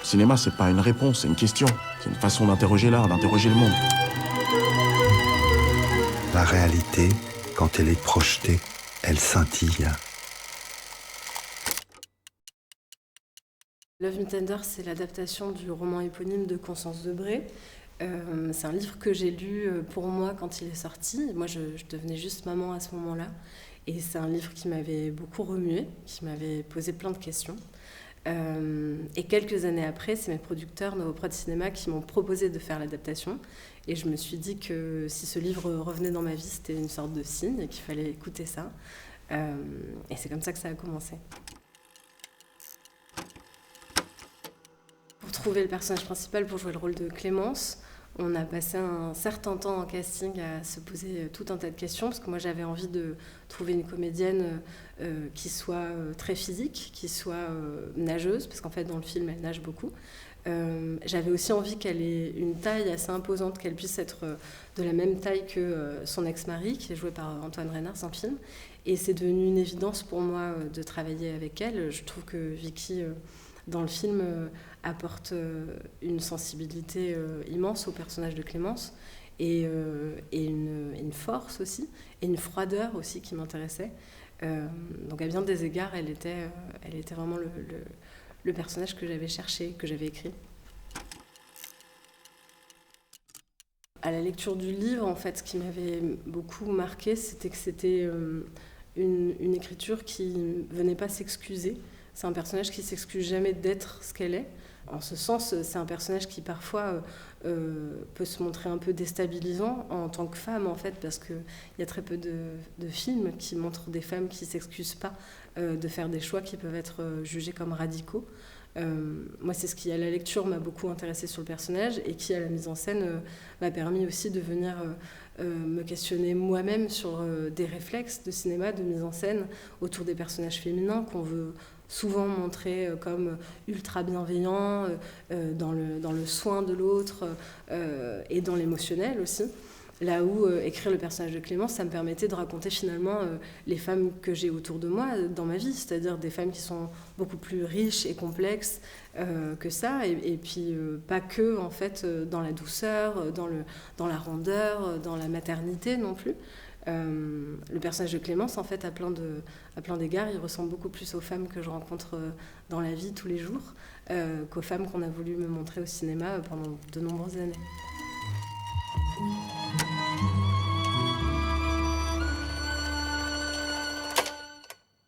Le cinéma, c'est pas une réponse, c'est une question. C'est une façon d'interroger l'art, d'interroger le monde. La réalité, quand elle est projetée, elle scintille. Love Me Tender, c'est l'adaptation du roman éponyme de Constance Debré. C'est un livre que j'ai lu pour moi quand il est sorti. Moi, je devenais juste maman à ce moment-là. Et c'est un livre qui m'avait beaucoup remué, qui m'avait posé plein de questions. Et quelques années après, c'est mes producteurs Novoprod Cinéma qui m'ont proposé de faire l'adaptation. Et je me suis dit que si ce livre revenait dans ma vie, c'était une sorte de signe et qu'il fallait écouter ça. Et c'est comme ça que ça a commencé. Pour trouver le personnage principal, pour jouer le rôle de Clémence, on a passé un certain temps en casting à se poser tout un tas de questions, parce que moi j'avais envie de trouver une comédienne qui soit très physique, qui soit nageuse, parce qu'en fait dans le film elle nage beaucoup. J'avais aussi envie qu'elle ait une taille assez imposante, qu'elle puisse être de la même taille que son ex-mari, qui est joué par Antoine Reynard dans le film. Et c'est devenu une évidence pour moi de travailler avec elle. Je trouve que Vicky, dans le film, apporte une sensibilité immense au personnage de Clémence et une force aussi, et une froideur aussi qui m'intéressait. Donc à bien des égards, elle était vraiment le personnage que j'avais cherché, que j'avais écrit. À la lecture du livre, en fait, ce qui m'avait beaucoup marqué, c'était que c'était une écriture qui ne venait pas s'excuser. C'est un personnage qui ne s'excuse jamais d'être ce qu'elle est. En ce sens, c'est un personnage qui parfois peut se montrer un peu déstabilisant en tant que femme, en fait, parce qu'il y a très peu de films qui montrent des femmes qui ne s'excusent pas de faire des choix qui peuvent être jugés comme radicaux. Moi, c'est ce qui, à la lecture, m'a beaucoup intéressée sur le personnage et qui, à la mise en scène, m'a permis aussi de venir me questionner moi-même sur des réflexes de cinéma, de mise en scène autour des personnages féminins qu'on veut souvent montrer comme ultra bienveillants, dans le soin de l'autre et dans l'émotionnel aussi. Là où écrire le personnage de Clémence, ça me permettait de raconter finalement les femmes que j'ai autour de moi dans ma vie, c'est-à-dire des femmes qui sont beaucoup plus riches et complexes que ça, et puis pas que en fait dans la douceur, dans la rondeur, dans la maternité non plus. Le personnage de Clémence, en fait, à plein d'égards, il ressemble beaucoup plus aux femmes que je rencontre dans la vie tous les jours qu'aux femmes qu'on a voulu me montrer au cinéma pendant de nombreuses années.